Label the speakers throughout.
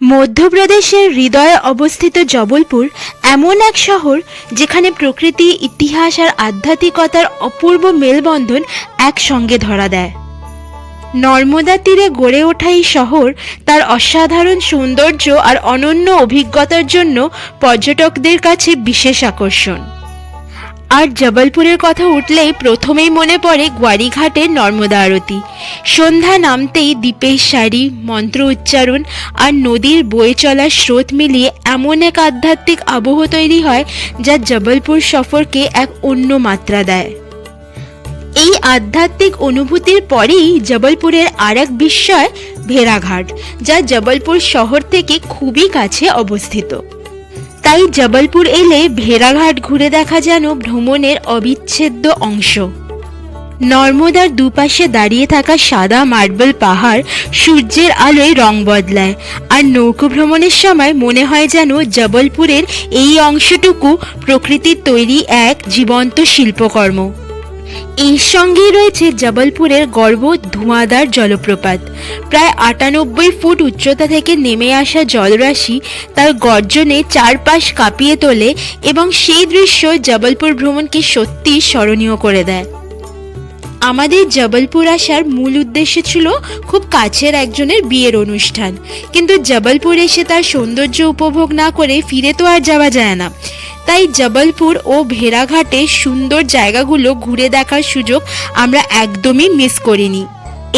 Speaker 1: মধ্যপ্রদেশের হৃদয়ে অবস্থিত জবলপুর এমন এক শহর যেখানে প্রকৃতি, ইতিহাস আর আধ্যাত্মিকতার অপূর্ব মেলবন্ধন একসঙ্গে ধরা দেয়। নর্মদা তীরে গড়ে ওঠা এই শহর তার অসাধারণ সৌন্দর্য আর অনন্য অভিজ্ঞতার জন্য পর্যটকদের কাছে বিশেষ আকর্ষণ। আর জবলপুরের কথা উঠলেই প্রথমেই মনে পড়ে গোয়ারিঘাটের নর্মদা আরতি। সন্ধ্যা নামতেই দ্বীপের সারি, মন্ত্র উচ্চারণ আর নদীর বয়ে চলার স্রোত মিলিয়ে এমন এক আধ্যাত্মিক আবহ তৈরি হয় যা জবলপুর সফরকে এক অন্য মাত্রা দেয়। এই আধ্যাত্মিক অনুভূতির পরেই জবলপুরের আরেক বিস্ময় ভেড়াঘাট, যা জবলপুর শহর থেকে খুবই কাছে অবস্থিত। তাই জবলপুর এলে ভেড়াঘাট ঘুরে দেখা যেন ভ্রমণের অবিচ্ছেদ্য অংশ। নর্মদার দুপাশে দাঁড়িয়ে থাকা সাদা মার্বেল পাহাড় সূর্যের আলোয় রং বদলায়, আর নৌকো ভ্রমণের সময় মনে হয় যেন জবলপুরের এই অংশটুকু প্রকৃতির তৈরি এক জীবন্ত শিল্পকর্ম। এর সঙ্গেই রয়েছে জবলপুরের গর্ব ধোঁয়াদার জলপ্রপাত। প্রায় ৯৮ ফুট উচ্চতা থেকে নেমে আসা জলরাশি তার গর্জনে চারপাশ কাঁপিয়ে তোলে এবং সেই দৃশ্য জবলপুর ভ্রমণকে সত্যি স্মরণীয় করে দেয়। আমাদের জবলপুর আসার মূল উদ্দেশ্য ছিল খুব কাছের একজনের বিয়ের অনুষ্ঠান, কিন্তু জবলপুর এসে তার সৌন্দর্য উপভোগ না করে ফিরে তো আর যাওয়া যায় না। তাই জবলপুর ও ভেড়াঘাটের সুন্দর জায়গাগুলো ঘুরে দেখার সুযোগ আমরা একদমই মিস করিনি।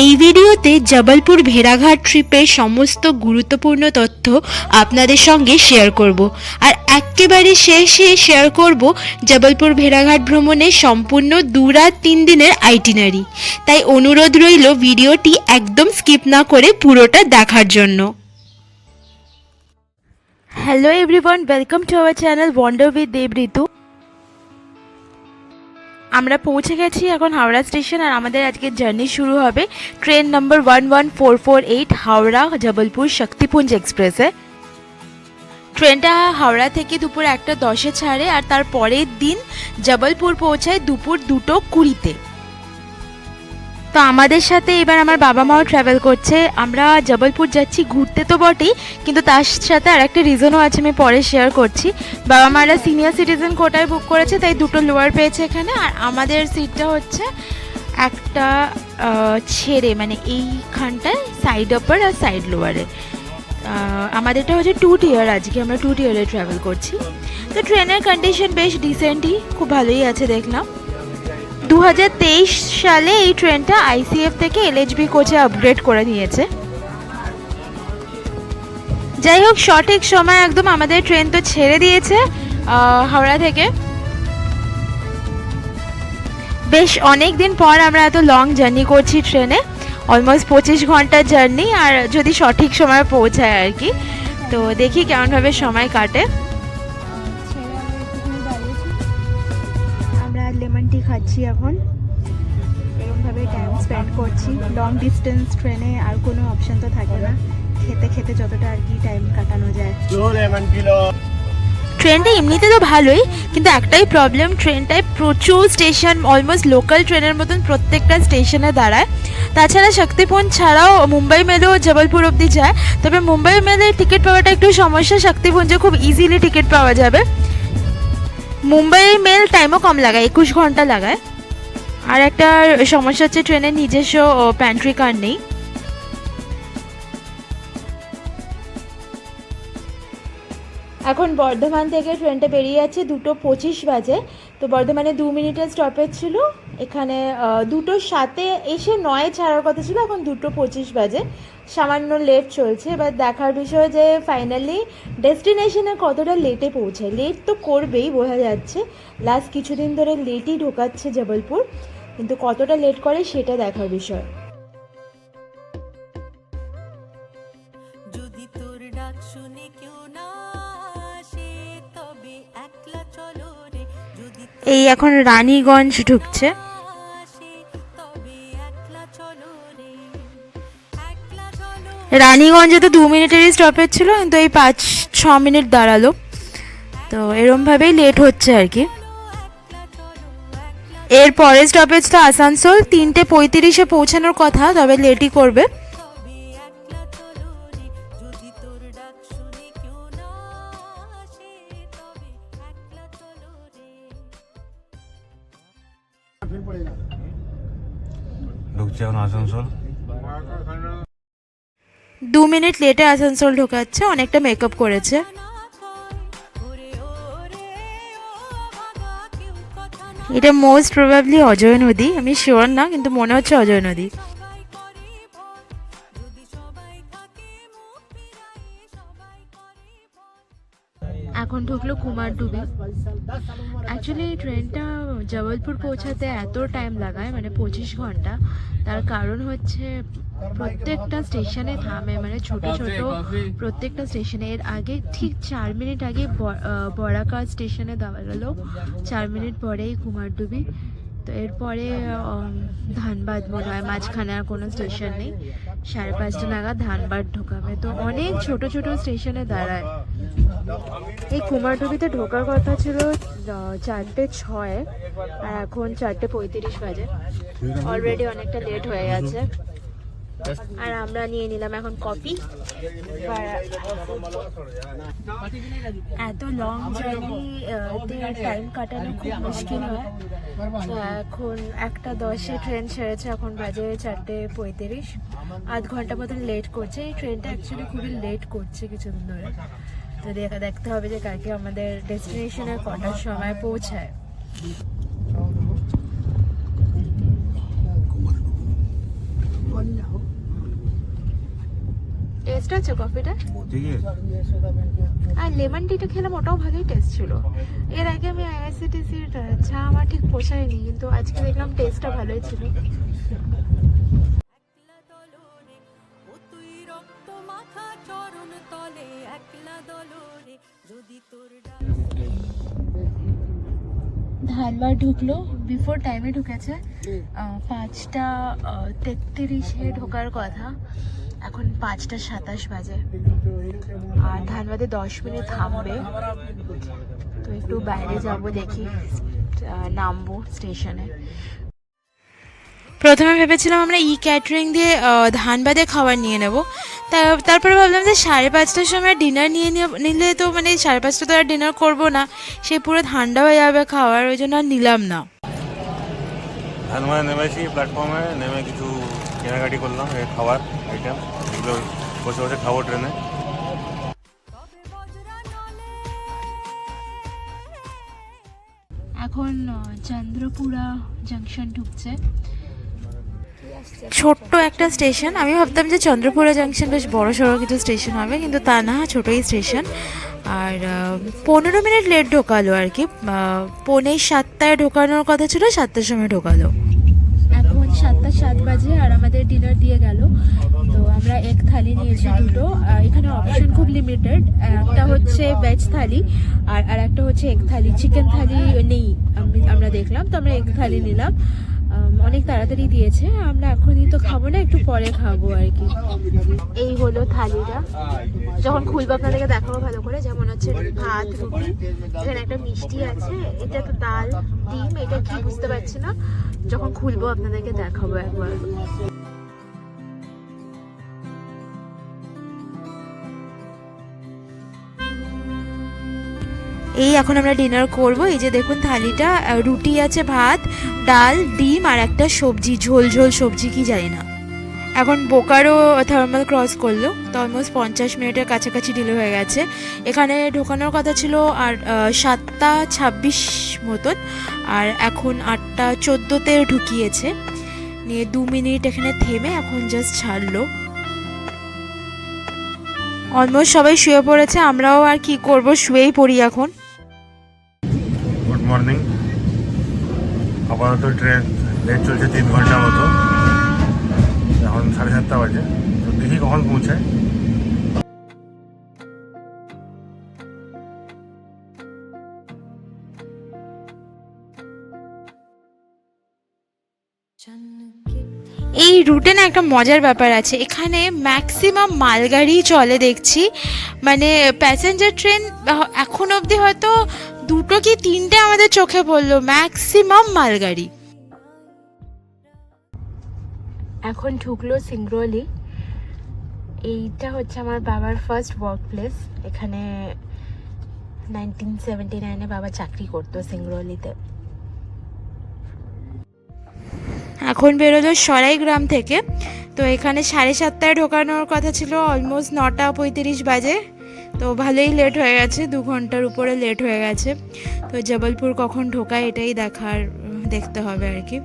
Speaker 1: এই ভিডিওতে জবলপুর ভেড়াঘাট ট্রিপের সমস্ত গুরুত্বপূর্ণ তথ্য আপনাদের সঙ্গে শেয়ার করব, আর একেবারে শেষে শেয়ার করব জবলপুর ভেড়াঘাট ভ্রমণের সম্পূর্ণ 2 রাত 3 দিনের আইটিনারি। তাই অনুরোধ রইল ভিডিওটি একদম স্কিপ না করে পুরোটা দেখার জন্য। Hello everyone, welcome to our channel wonder with Debritu. আমরা পৌঁছে গেছি এখন হাওড়া স্টেশন, আর আমাদের আজকের জার্নি শুরু হবে ট্রেন নম্বর 11448 হাওড়া জবলপুর শক্তিপুঞ্জ এক্সপ্রেসে। ট্রেনটা হাওড়া থেকে দুপুর 1:10-এ ছাড়ে, আর তার পরের দিন জবলপুর পৌঁছায় দুপুর 2:20-তে। তো আমাদের সাথে এবার আমার বাবা মাও ট্রাভেল করছে। আমরা জবলপুর যাচ্ছি ঘুরতে তো বটেই, কিন্তু তার সাথে আর একটা রিজনও আছে, আমি পরে শেয়ার করছি। বাবা মারা সিনিয়র সিটিজেন কোটায় বুক করেছে, তাই 2টো লোয়ার পেয়েছে এখানে, আর আমাদের সিটটা হচ্ছে একটা ছেড়ে, মানে এইখানটায় সাইড আপার আর সাইড লোয়ারে। আমাদেরটা হচ্ছে 2 টিয়ার, আজকে আমরা 2 টিয়ারে ট্রাভেল করছি। তো ট্রেনের কন্ডিশন বেশ ডিসেন্টই, খুব ভালোই আছে দেখলাম। 2023 সালে এই ট্রেনটা আইসিএফ থেকে এলএইচবি কোচে আপগ্রেড করে নিয়েছে। যাই হোক, সঠিক সময় একদম আমাদের ট্রেন তো ছেড়ে দিয়েছে হাওড়া থেকে। বেশ অনেক দিন পর আমরা এত লং জার্নি করছি ট্রেনে, অলমোস্ট 25 ঘন্টার জার্নি, আর যদি সঠিক সময় পৌঁছায় আর কি। তো দেখি কেমনভাবে সময় কাটে। লেমন টি খাচ্ছি এখন, এরকমভাবে টাইম স্পেন্ড করছি। লং ডিস্টেন্স ট্রেনে আর কোনো অপশন তো থাকে না, খেতে খেতে যতটা আর কি টাইম কাটানো যায়। ট্রেনটা এমনিতে তো ভালোই, কিন্তু একটাই প্রবলেম, ট্রেনটায় প্রচুর স্টেশন, অলমোস্ট লোকাল ট্রেনের মতন প্রত্যেকটা স্টেশনে দাঁড়ায়। তাছাড়া শক্তিপুঞ্জ ছাড়াও মুম্বাই মেলও জবলপুর অবধি যায়, তবে মুম্বাই মেলের টিকিট পাওয়াটা একটু সমস্যা, শক্তিপুঞ্জে খুব ইজিলি টিকিট পাওয়া যাবে। মুম্বাই মেল টাইমও কম লাগায়, 21 ঘন্টা লাগায়। আর একটা সমস্যা হচ্ছে ট্রেনের নিজস্ব প্যান্ট্রি কার নেই। এখন বর্ধমান থেকে ট্রেনটা বেরিয়ে যাচ্ছে 2:25 বাজে। তো বর্ধমানে 2 মিনিটের স্টপেজ ছিল, এখানে 2:07-এ এসে 9-এ ছাড়ার কথা ছিল, এখন 2:25 বাজে, সামান্য লেট চলছে। এবার দেখার বিষয় যে ফাইনালি ডেস্টিনেশনে কতটা লেটে পৌঁছায়। লেট তো করবেই, বোঝা যাচ্ছে লাস্ট কিছুদিন ধরে লেটই ঢোকাচ্ছে জবলপুর, কিন্তু কতটা লেট করে সেটা দেখার বিষয়। এই এখন রানীগঞ্জ ঢুকছে। রানীগঞ্জে তো 2 মিনিটেরই স্টপেজ ছিল, কিন্তু এই 5-6 মিনিট দাঁড়ালো। তো এরমভাবেই লেট হচ্ছে আর কি। এর পরের স্টপেজ তো আসানসোল, 3:35-এ পৌঁছানোর কথা, তবে লেটই করবে।
Speaker 2: ডাক শুনে কেউ না আসে তবে একলা চলো রে।
Speaker 3: ঢুকছে এখন আসানসোল।
Speaker 1: 2 মিনিট লেটে আসানসোল ঢোকাচ্ছে, অনেকটা মেকআপ করেছে। এটা মোস্ট প্রবাবলি অজয় নদী, আমি শিওর না কিন্তু মনে হচ্ছে অজয় নদী। এখন ঢুকলো কুমারডুবি। অ্যাকচুয়ালি এই ট্রেনটা জবলপুর পৌঁছাতে এত টাইম লাগায়, মানে 25 ঘন্টা। তার কারণ হচ্ছে প্রত্যেকটা স্টেশনে থামে, মানে ছোট ছোট প্রত্যেকটা স্টেশনে। এর আগে ঠিক 4 মিনিট আগে বরাকা স্টেশনে দেওয়া গেল, 4 মিনিট পরেই কুমারডুবি। তো এরপরে ধানবাদ মনে হয়, মাঝখানে আর কোনো স্টেশন নেই। 5:30 নাগাদ ধানবাদ ঢোকাবে, তো অনেক ছোট ছোট স্টেশনে দাঁড়ায়। এই কুমারডুবিতে ঢোকার কথা ছিল 4:06, আর এখন 4:35 বাজে। অলরেডি অনেকটা লেট হয়ে গেছে। আর আমরা নিয়ে নিলাম এখন কফি। এত লং জার্নি টাইম কাটানো খুব মুশকিল হয়। তো এখন 1:10-এ ট্রেন ছেড়েছে, এখন বাজে 4:35। আধ ঘন্টা মতন লেট করছে। এই ট্রেনটা অ্যাকচুয়ালি খুবই লেট করছে কিছুদিন ধরে। তো দেখতে হবে যে কালকে আমাদের ডেস্টিনেশনে কটার সময় পৌঁছায়। টেস্ট আছে কফিটা, আর লেমন টিটা খেলাম, ওটাও ভালোই টেস্ট ছিল। এর আগে আমি আইআরসিটিসির চা আমার ঠিক পোষায়নি, কিন্তু আজকে দেখলাম টেস্টটা ভালোই ছিল।
Speaker 2: একলা দলরে ও তুই রক্ত মাখা চরণ তলে একলা দলরে যদি তোর ডাক।
Speaker 1: ধানবাদ ঢুকলো, বিফোর টাইমে ঢুকেছে। 5:33-এ ঢোকার কথা, এখন 5:27 বাজে। আর ধানবাদে 10 মিনিট থামবে, তো একটু বাইরে যাব, দেখি নামবো স্টেশনে। প্রথমে ভেবেছিলাম আমরা ক্যাটারিং দিয়ে ধানবাদে খাবার নিয়ে নেব। তারপরে ভাবলাম যে 5:30টার সময় ডিনার নিলে তো মানে 5:30টা তো আর ডিনার করবো না, সে পুরো ঠান্ডা হয়ে যাবে খাবার, ওই জন্য আর নিলাম না।
Speaker 3: ধানবাদে নেমেছি, প্ল্যাটফর্মে নেমে কিছু কেনাকাটি করলাম, এই খাবার আইটেম, এগুলো বসে বসে খাবো ট্রেনে।
Speaker 1: এখন চন্দ্রপুরা জাংশন ঢুকছে, ছোট্ট একটা স্টেশন। আমি ভাবতাম যে চন্দ্রপুরা জাংশন বেশ বড় সড়ো কিছু স্টেশন হবে, কিন্তু তা না, ছোটোই স্টেশন। আর 15 মিনিট লেট ঢোকালো আর কি। 6:45-এ ঢোকানোর কথা ছিল, 7টার সময় ঢোকালো। এখন 7:07 বাজে, আর আমাদের ডিনার দিয়ে গেল। তো আমরা এক থালি নিয়েছি, দুটো। এখানে অপশন খুব লিমিটেড, একটা হচ্ছে ভেজ থালি আর একটা হচ্ছে এগ থালি। চিকেন থালি নেই আমরা দেখলাম, তো আমরা এগ থালি নিলাম। অনেক তাড়াতাড়ি দিয়েছে, আমরা এখনই তো খাবো না, একটু পরে খাবো আর কি। এই হলো থালিটা, যখন খুলবো আপনাদেরকে দেখাবো ভালো করে। যেমন হচ্ছে ভাত, রুটি, এখানে একটা মিষ্টি আছে, এটা তো ডাল, ডিম, এটা কি বুঝতে পারছি না, যখন খুলবো আপনাদেরকে দেখাবো একবার। এই এখন আমরা ডিনার করব। এই যে দেখুন থালিটা, রুটি আছে, ভাত, ডাল, ডিম আর একটা সবজি, ঝোল ঝোল সবজি কি জানি না। এখন বোকারো থার্মাল ক্রস করলো, তো অলমোস্ট 50 মিনিটের কাছাকাছি ডিলে হয়ে গেছে। এখানে ঢোকানোর কথা ছিল আর 7:26 মতন, আর এখন 8:14-তে ঢুকিয়েছে। নিয়ে 2 মিনিট এখানে থেমে এখন জাস্ট ছাড়লো। অলমোস্ট সবাই শুয়ে পড়েছে, আমরাও আর কি করব, শুয়েই পড়ি এখন।
Speaker 3: Good morning. আপাতত ট্রেন লেট চলছে 3 ঘন্টা মতো, এখন 7:30 বাজে, তো দেখি কখন পৌঁছায়।
Speaker 1: এই রুটে না একটা মজার ব্যাপার আছে, এখানে ম্যাক্সিমাম মালগাড়ি চলে দেখছি। মানে প্যাসেঞ্জার ট্রেন এখন অবধি হয়তো 2টো কি 3টে আমাদের চোখে পড়লো, ম্যাক্সিমাম মালগাড়ি। এখন ঢুকলো সিংরৌলি। এইটা হচ্ছে আমার বাবার ফার্স্ট ওয়ার্ক প্লেস। এখানে 1979-এ বাবা চাকরি করতো সিংরৌলিতে। এখন বেরোলো সরাই গ্রাম থেকে, তো এখানে 7:30টায় ঢোকানোর কথা ছিল, অলমোস্ট 9:35 বাজে। তো ভালোই লেট হয়ে গেছে, 2 ঘন্টার উপরে লেট হয়ে গেছে। তো জবলপুর কখন ঢোকায় এটাই দেখতে হবে আর কি।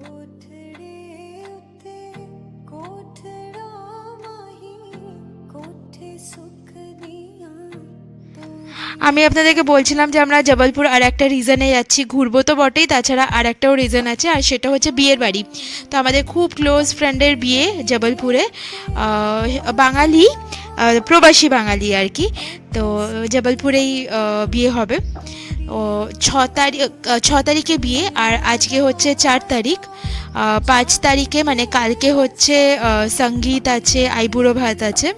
Speaker 2: ਕੋਠੜੇ ਉੱਤੇ ਕੋਠੜਾ ਮਾਹੀ ਕੋਠੇ ਸੁੱਖ ਦੀਆਂ
Speaker 1: আমি আপনাদেরকে বলছিলাম যে আমরা জবলপুর আর একটা রিজনে যাচ্ছি, ঘুরবো তো বটেই, তাছাড়া আর একটাও রিজন আছে, আর সেটা হচ্ছে বিয়ের বাড়ি। তো আমাদের খুব ক্লোজ ফ্রেন্ডের বিয়ে জবলপুরে, বাঙালি, প্রবাসী বাঙালি আর কি। তো জবলপুরেই বিয়ে হবে। ও 6 তারিখে বিয়ে, আর আজকে হচ্ছে 4 তারিখ। 5 তারিখে মানে কালকে হচ্ছে সঙ্গীত আছে, আইবুড়ো ভাত আছে,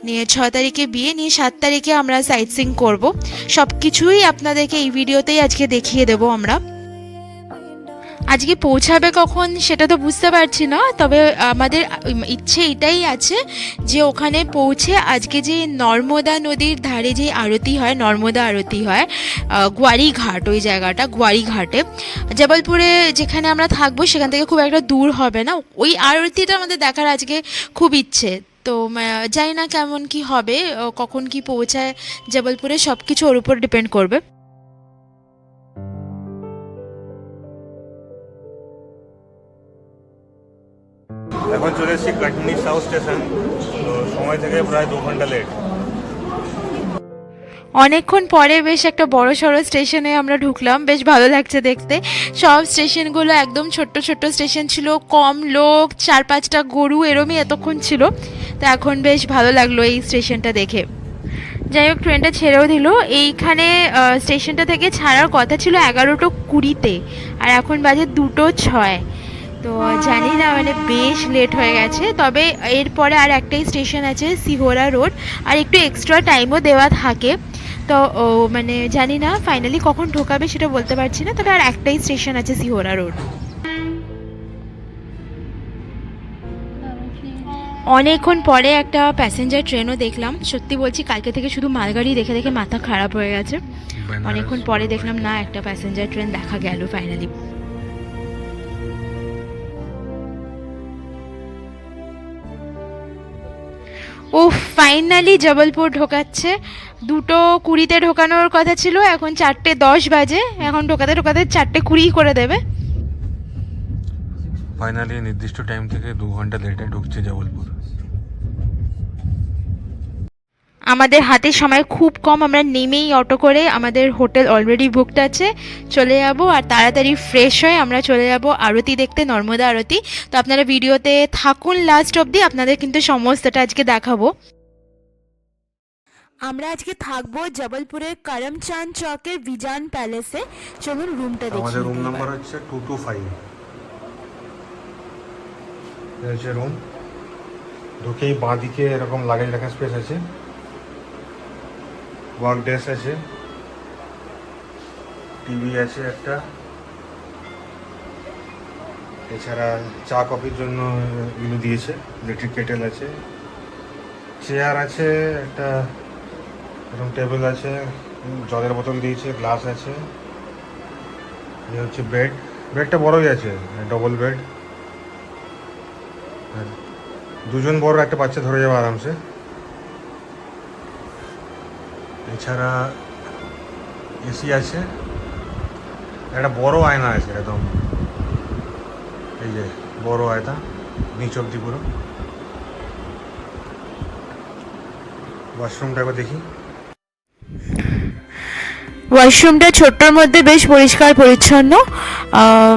Speaker 1: নিয়ে 6 তারিখে বিয়ে, নিয়ে 7 তারিখে আমরা সাইট সিং করবো। সব কিছুই আপনাদেরকে এই ভিডিওতেই আজকে দেখিয়ে দেবো আমরা। আজকে পৌঁছাবে কখন সেটা তো বুঝতে পারছি না, তবে আমাদের ইচ্ছে এটাই আছে যে ওখানে পৌঁছে আজকে যে নর্মদা নদীর ধারে যে আরতি হয়, নর্মদা আরতি হয়, গোয়ারিঘাট, ওই জায়গাটা গোয়ারিঘাটে, জবলপুরে যেখানে আমরা থাকবো সেখান থেকে খুব একটা দূর হবে না, ওই আরতিটা আমাদের দেখার আজকে খুব ইচ্ছে। তো জানি না কেমন কি হবে, কখন কি পৌঁছায় জবলপুরে, সব কিছু ওর উপর ডিপেন্ড করবে।
Speaker 3: এখন চলে এসেছি কাটনি সাউথ স্টেশন, তো সময় থেকে প্রায় 2 ঘন্টা লেট।
Speaker 1: অনেকক্ষণ পরে বেশ একটা বড় সড়ো স্টেশনে আমরা ঢুকলাম, বেশ ভালো লাগছে দেখতে। সব স্টেশনগুলো একদম ছোট্ট ছোট্ট স্টেশন ছিল, কম লোক, 4-5টা গরু এরমই এতক্ষণ ছিল। তো এখন বেশ ভালো লাগলো এই স্টেশনটা দেখে। যাই হোক, ট্রেনটা ছেড়েও দিল। এইখানে স্টেশনটা থেকে ছাড়ার কথা ছিল 11:20-তে, আর এখন বাজে 2:06। তো জানি না, মানে বেশ লেট হয়ে গেছে। তবে এরপরে আর একটাই স্টেশন আছে, সিহোরা রোড, আর একটু এক্সট্রা টাইমও দেওয়া থাকে। তো মানে জানি না ফাইনালি কখন ঢোকাবে সেটা বলতে পারছি না, তবে আর একটাই স্টেশন আছে, সিহোরা রোড। অনেকক্ষণ পরে একটা প্যাসেঞ্জার ট্রেনও দেখলাম। সত্যি বলছি, কালকে থেকে শুধু মালগাড়ি দেখে দেখে মাথা খারাপ হয়ে গেছে। অনেকক্ষণ পরে দেখলাম না, একটা প্যাসেঞ্জার ট্রেন দেখা গেল ফাইনালি। ও ফাইনালি জবলপুর ঢোকাচ্ছে। 2:20-তে ঢোকানোর কথা ছিল, এখন 4:10 বাজে। এখন ঢোকাতে ঢোকাতে 4:20 করে দেবে।
Speaker 3: ফাইনালি নির্দিষ্ট টাইম থেকে 2 ঘন্টা লেটে ঢুকছে জবলপুর।
Speaker 1: আমাদের হাতে সময় খুব কম, আমরা নেমেই অটো করে, আমাদের হোটেল অলরেডি বুকড আছে, চলে যাব, আর তাড়াতাড়ি ফ্রেশ হয়ে আমরা চলে যাব আরতি দেখতে, নর্মদা আরতি। তো আপনারা ভিডিওতে থাকুন লাস্ট অবধি, আপনাদের কিন্তু সমস্তটা আজকে দেখাবো। আমরা আজকে থাকবো জবলপুরের করমচাঁদ চকের বিজান প্যালেসে। চলুন রুমটা দেখি।
Speaker 3: আমাদের রুম নাম্বার হচ্ছে 225। এই হচ্ছে রুম। ঢুকেই বাঁদিকে এরকম লাগেজ রাখার স্পেস আছে, ওয়ার্ক ডেস্ক আছে, টিভি আছে একটা, এছাড়া চা কফির জন্য এগুলো দিয়েছে, ইলেকট্রিক কেটেল আছে, চেয়ার আছে একটা, এরকম টেবিল আছে, জলের বোতল দিয়েছে, গ্লাস আছে। এই হচ্ছে বেড, বেডটা বড়ই আছে, ডবল বেড, আর 2জন বড় একটা বাচ্চা ধরে যাবে আরামসে। এছাড়া এসি আছে, একটা বড় আয়না আছে একদম, এই যে বড় আয়না, নিচ অব্দি পুরো। ওয়াশরুমটা একবার দেখি।
Speaker 1: ওয়াশরুমটা ছোট্টর মধ্যে বেশ পরিষ্কার পরিচ্ছন্ন,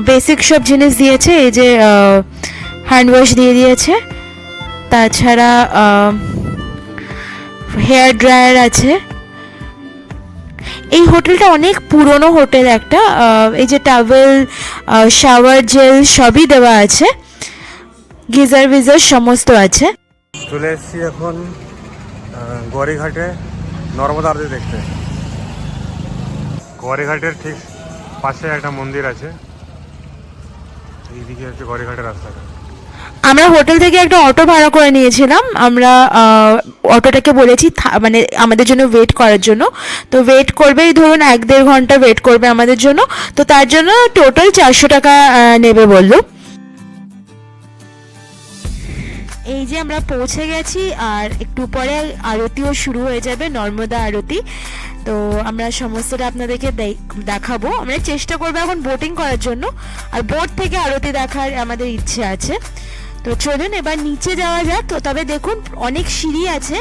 Speaker 1: বেসিক সব জিনিস দিয়েছে, এই যে হ্যান্ড ওয়াশ দিয়ে দিয়েছে, তাছাড়া হেয়ার ড্রায়ার আছে। এই হোটেলটা অনেক পুরনো হোটেল একটা, এই যে টাওয়েল, শাওয়ার জেল সবই দেওয়া আছে, গিজার ভিজার সমস্ত আছে।
Speaker 3: চলে এসেছি এখন গোয়ারিঘাটে নর্মদা আরতি দেখতে। গোয়ারিঘাটের ঠিক পাশে একটা মন্দির আছে, এইদিকে হচ্ছে গড়েঘাটের রাস্তাটা।
Speaker 1: আমরা হোটেল থেকে একটা অটো ভাড়া করে নিয়েছিলাম। আমরা অটোটাকে বলেছি মানে আমাদের জন্য ওয়েট করার জন্য। তো ওয়েট করবে ধরুন 1-1.5 ঘন্টা ওয়েট করবে আমাদের জন্য। তো তার জন্য টোটাল 400 টাকা নেবে বললো। এই যে আমরা পৌঁছে গেছি, আর একটু পরে আরতিও শুরু হয়ে যাবে, নর্মদা আরতি। তো আমরা সমস্তটা আপনাদেরকে দেখাবো। আমরা চেষ্টা করবো এখন বোটিং করার জন্য, আর বোট থেকে আরতি দেখার আমাদের ইচ্ছে আছে। তো চলুন এবার নিচে যাওয়া যাক। তো তবে দেখুন অনেক সিঁড়ি আছে,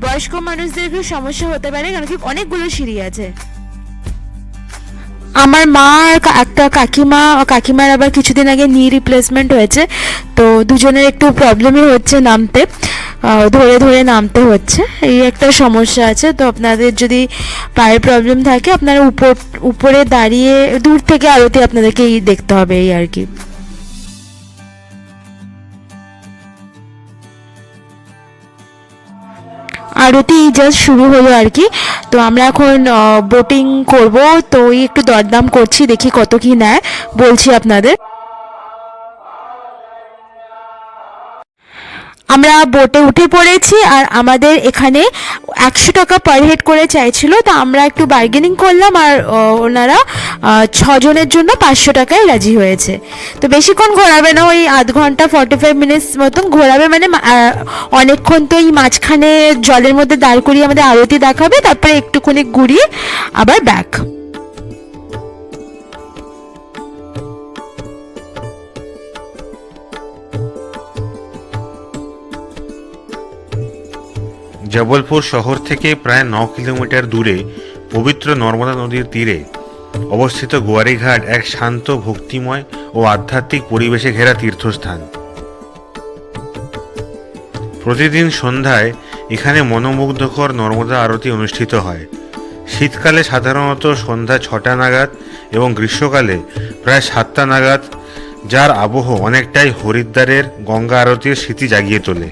Speaker 1: বয়স্ক মানুষদের একটু সমস্যা হতে পারে, কারণ কি অনেকগুলো সিঁড়ি আছে। আমার মা আর একটা কাকিমার আবার কিছুদিন আগে নি রিপ্লেসমেন্ট হয়েছে, তো দুজনের একটু প্রবলেমই হচ্ছে নামতে, ধরে ধরে নামতে হচ্ছে, এই একটা সমস্যা আছে। তো আপনাদের যদি পায়ের প্রবলেম থাকে আপনারা উপরে দাঁড়িয়ে দূর থেকে আরতি আপনাদেরকে দেখতে হবে, এই আর কি। আরতি জাস্ট শুরু হলো আর কি। তো আমরা এখন বোটিং করব, তো একটু দরদাম করছি, দেখি কত কি নেয়, বলছি আপনাদের। আমরা বোটে উঠে পড়েছি, আর আমাদের এখানে 100 টাকা পার হেড করে চাইছিল। তো আমরা একটু বার্গেনিং করলাম, আর ওনারা 6 জনের জন্য 500 টাকায় রাজি হয়েছে। তো বেশিক্ষণ ঘোরাবে না, ওই আধ ঘন্টা 45 মিনিটস মতন ঘোরাবে, মানে অনেকক্ষণ। তো এই মাঝখানে জলের মধ্যে দাঁড় করিয়ে আমাদের আরতি দেখাবে, তারপরে একটুখানি ঘুরিয়ে আবার ব্যাক।
Speaker 3: জবলপুর শহর থেকে প্রায় 9 কিলোমিটার দূরে পবিত্র নর্মদা নদীর তীরে অবস্থিত গোয়ারিঘাট এক শান্ত, ভক্তিময় ও আধ্যাত্মিক পরিবেশে ঘেরা তীর্থস্থান। প্রতিদিন সন্ধ্যায় এখানে মনোমুগ্ধকর নর্মদা আরতি অনুষ্ঠিত হয়। শীতকালে সাধারণত সন্ধ্যা 6টা নাগাদ এবং গ্রীষ্মকালে প্রায় 7টা নাগাদ, যার আবহ অনেকটাই হরিদ্বারের গঙ্গা আরতির স্মৃতি জাগিয়ে তোলে।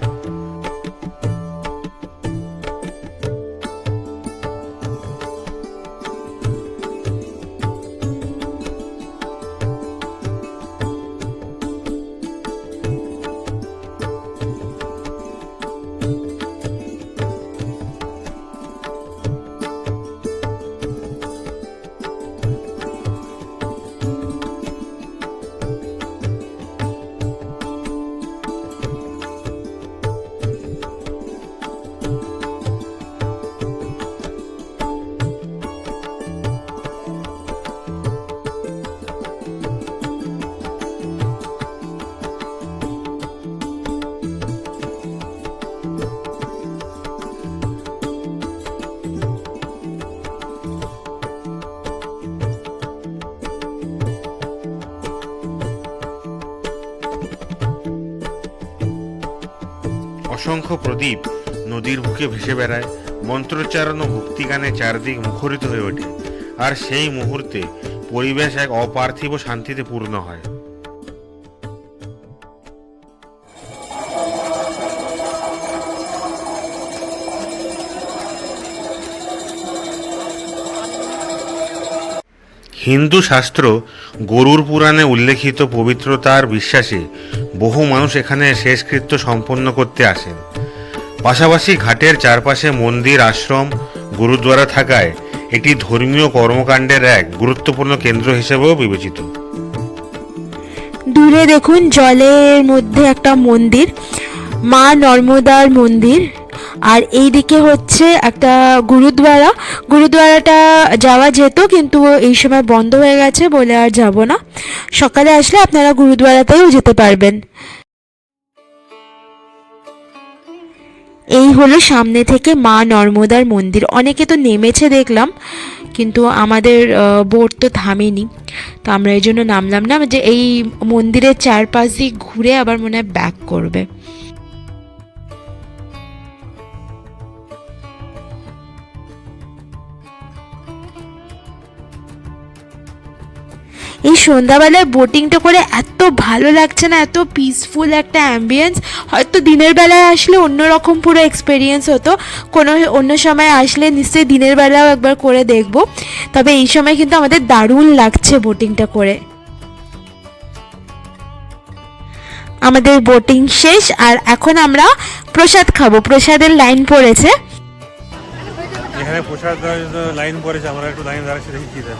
Speaker 3: অসংখ্য প্রদীপ নদীর বুকে ভেসে বেড়ায়, মন্ত্রোচ্চারণ ও ভক্তিগানে চারদিক মুখরিত হয়ে ওঠে, আর সেই মুহূর্তে পরিবেশ এক অপার্থিব শান্তিতে পূর্ণ হয়। হিন্দু শাস্ত্র গরুর পুরাণে উল্লেখিত পবিত্রতার বিশ্বাসে বহু মানুষ এখানে শেষকৃত্য সম্পন্ন করতে আসেন। পাশাপাশি ঘাটের চারপাশে মন্দির, আশ্রম, গুরুদ্বারা থাকায় এটি ধর্মীয় কর্মকাণ্ডের এক গুরুত্বপূর্ণ কেন্দ্র হিসেবেও বিবেচিত।
Speaker 1: দূরে দেখুন জলের মধ্যে একটা মন্দির, মা নর্মদার মন্দির, আর এই দিকে হচ্ছে একটা গুরুদ্বারাটা যাওয়া যেত, কিন্তু এই সময় বন্ধ হয়ে গেছে বলে আর যাব না। সকালে আসলে আপনারা গুরুদ্বারাতেও যেতে পারবেন। এই হলো সামনে থেকে মা নর্মদার মন্দির। অনেকে তো নেমেছে দেখলাম, কিন্তু আমাদের বোট তো থামেনি, তো আমরা এই জন্য নামলাম না, যে এই মন্দিরের চারপাশ দিয়ে ঘুরে আবার মনে হয় ব্যাক করবে। এই সন্ধ্যাবেলায় বোটিংটা করে এত ভালো লাগছে না, এত পিসফুল একটা অ্যাম্বিয়েন্স। হয়তো দিনের বেলায় আসলে অন্যরকম পুরো এক্সপিরিয়েন্স হতো, কোনো অন্য সময় আসলে নিশ্চয়ই দিনের বেলাও একবার করে দেখব। তবে এই সময় কিন্তু আমাদের দারুণ লাগছে বোটিংটা করে। আমাদের বোটিং শেষ আর এখন আমরা প্রসাদ খাবো। প্রসাদের লাইন পড়েছে।
Speaker 3: এখানে প্রসাদ লাইন পড়েছে, আমরা একটু লাইন দাঁড়াচ্ছি, দেখি কি দেয়।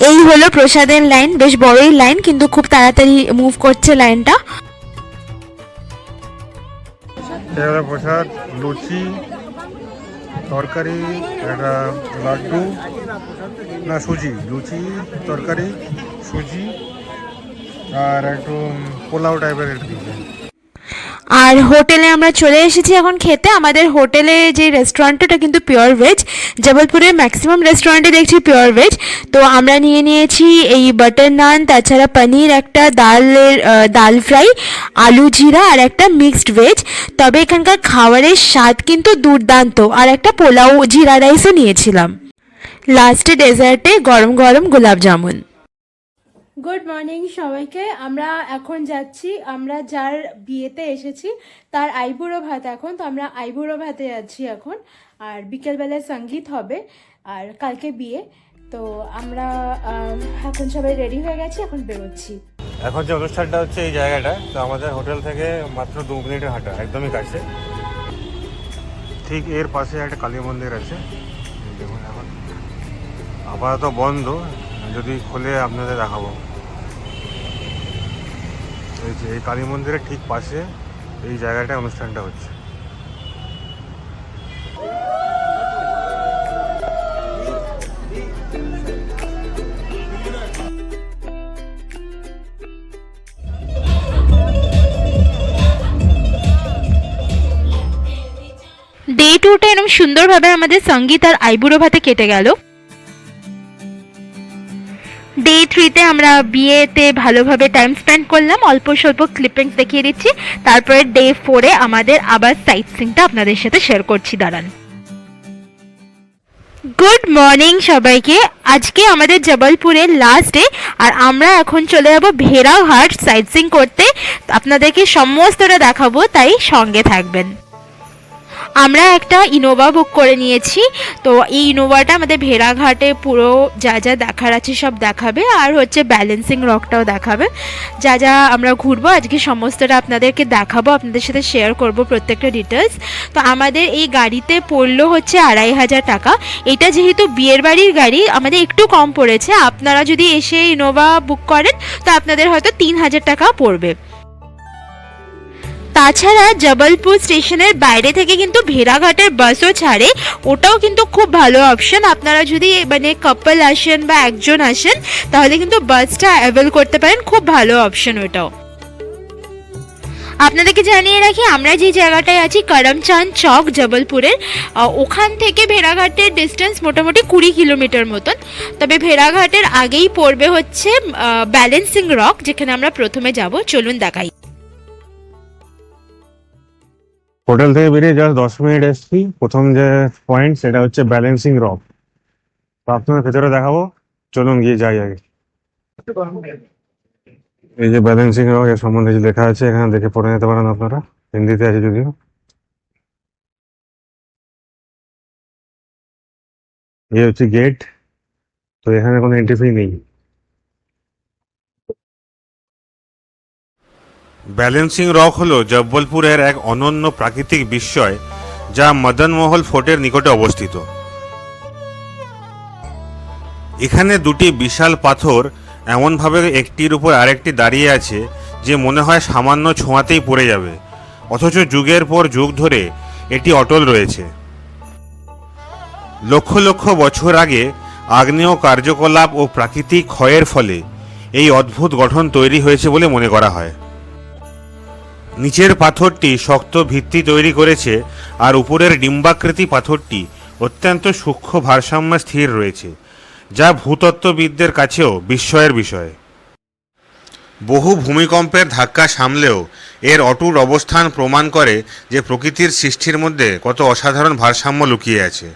Speaker 1: এই হলো প্রসাদের লাইন, বেশ বড়ই লাইন, কিন্তু খুব তাড়াতাড়ি মুভ করছে লাইনটা।
Speaker 3: প্রসাদ, লুচি, তরকারি, একটা লাড্ডু, না সুজি, লুচি, তরকারি, সুজি আর একটু পোলাও টাইপের একটু দিয়েছে।
Speaker 1: আর হোটেলে আমরা চলে এসেছি এখন খেতে। আমাদের হোটেলে যে রেস্টুরেন্টটা কিন্তু পিওর ভেজ, জবলপুরের ম্যাক্সিমাম রেস্টুরেন্টে দেখছি পিওর ভেজ। তো আমরা নিয়েছি এই বাটার নান, তাছাড়া পনির, একটা ডাল ফ্রাই, আলু জিরা আর একটা মিক্সড ভেজ। তবে এখানকার খাবারের স্বাদ কিন্তু দুর্দান্ত। আর একটা পোলাও জিরা রাইসও নিয়েছিলাম। লাস্টে ডেজার্টে গরম গরম গোলাপ জামুন। গুড মর্নিং সবাইকে। আমরা এখন যাচ্ছি, আমরা যার বিয়েতে এসেছি তার আইবুড়ো ভাত এখন, তো আমরা আইবুড়ো ভাতে যাচ্ছি এখন। আর বিকেলবেলায় সঙ্গীত হবে আর কালকে বিয়ে। তো আমরা এখন সবাই রেডি হয়ে গেছি, এখন বেরোচ্ছি।
Speaker 3: এখন যে অনুষ্ঠানটা হচ্ছে এই জায়গাটা, তো আমাদের হোটেল থেকে মাত্র 2 মিনিটের হাঁটা, একদমই কাছে। ঠিক এর পাশে একটা কালী মন্দির আছে, দেখুন। এখন আপাতত বন্ধ, যদি খুলে আপনাদের দেখাবো। এই যে এই কালী মন্দিরের ঠিক পাশে এই জায়গাটায় অনুষ্ঠানটা হচ্ছে।
Speaker 1: ডে 2টা এরকম সুন্দরভাবে আমাদের সঙ্গীত আর আইবুড়ো ভাতে কেটে গেল। ডে 3তে আমরা বিয়েতে ভালোভাবে টাইম স্পেন্ড করলাম, অল্প স্বল্প ক্লিপিংস দেখিয়ে দিচ্ছি। তারপরে ডে 4-এ আমাদের আবার সাইট সিনটা আপনাদের সাথে শেয়ার করছি, দাঁড়ান। গুড মর্নিং সবাইকে। আজকে আমাদের জবলপুরের লাস্ট ডে, আর আমরা এখন চলে যাব ভেড়াঘাট সাইট সিন করতে। আপনাদেরকে সমস্তটা দেখাবো, তাই সঙ্গে থাকবেন। আমরা একটা ইনোভা বুক করে নিয়েছি। তো এই ইনোভাটা আমাদের ভেড়াঘাটে পুরো যা যা দেখার আছে সব দেখাবে, আর হচ্ছে ব্যালেন্সিং রকটাও দেখাবে। যা যা আমরা ঘুরবো আজকে সমস্তটা আপনাদেরকে দেখাবো, আপনাদের সাথে শেয়ার করব প্রত্যেকটা ডিটেলস। তো আমাদের এই গাড়িতে পড়লো হচ্ছে 2500 টাকা। এটা যেহেতু বিয়ের বাড়ির গাড়ি, আমাদের একটু কম পড়েছে। আপনারা যদি এসে ইনোভা বুক করেন তো আপনাদের হয়তো 3000 টাকা পড়বে। তাছাড়া জবলপুর স্টেশনের বাইরে থেকে কিন্তু ভেড়াঘাটের বাসও ছাড়ে, ওটাও কিন্তু খুব ভালো অপশন। আপনারা যদি মানে কাপল আসেন বা একজন আসেন তাহলে কিন্তু বাসটা অ্যাভেল করতে পারেন, খুব ভালো অপশন ওটাও। আপনাদেরকে জানিয়ে রাখি, আমরা যে জায়গাটায় আছি করমচাঁদ চক জবলপুরের, ওখান থেকে ভেড়াঘাটের ডিস্টেন্স মোটামুটি 20 কিলোমিটার মতন। তবে ভেড়াঘাটের আগেই পড়বে হচ্ছে ব্যালেন্সিং রক, যেখানে আমরা প্রথমে যাব। চলুন দেখাই।
Speaker 3: হোটেল থেকে বেরিয়ে জাস্ট 10 মিনিট এসছি। প্রথম যে পয়েন্ট সেটা হচ্ছে ব্যালেন্সিং রক। তো আপনাদের ভেতরে দেখাবো, চলুন গিয়ে যাই আগে। এই যে ব্যালেন্সিং রক, এর সম্বন্ধে যে লেখা আছে এখানে দেখে পড়ে নিতে পারেন আপনারা, হিন্দিতে আছে যদিও। এই হচ্ছে গেট। তো এখানে কোনো এন্ট্রি ফি নেই। ব্যালেন্সিং রক হলো জব্বলপুরের এক অনন্য প্রাকৃতিক বিস্ময়, যা মদনমহল ফোর্টের নিকটে অবস্থিত। এখানে দুটি বিশাল পাথর এমনভাবে একটির উপর আরেকটি দাঁড়িয়ে আছে যে মনে হয় সামান্য ছোঁয়াতেই পড়ে যাবে, অথচ যুগের পর যুগ ধরে এটি অটল রয়েছে। লক্ষ লক্ষ বছর আগে আগ্নেয় কার্যকলাপ ও প্রাকৃতিক ক্ষয়ের ফলে এই অদ্ভুত গঠন তৈরি হয়েছে বলে মনে করা হয়। নিচের পাথরটি শক্ত ভিত্তি তৈরি করেছে, আর উপরের ডিম্বাকৃতি পাথরটি অত্যন্ত সূক্ষ্ম ভারসাম্যে স্থির রয়েছে, যা ভূতত্ত্ববিদদের কাছেও বিস্ময়ের বিষয়। বহু ভূমিকম্পের ধাক্কা সামলেও এর অটুট অবস্থান প্রমাণ করে যে প্রকৃতির সৃষ্টির মধ্যে কত অসাধারণ ভারসাম্য লুকিয়ে আছে।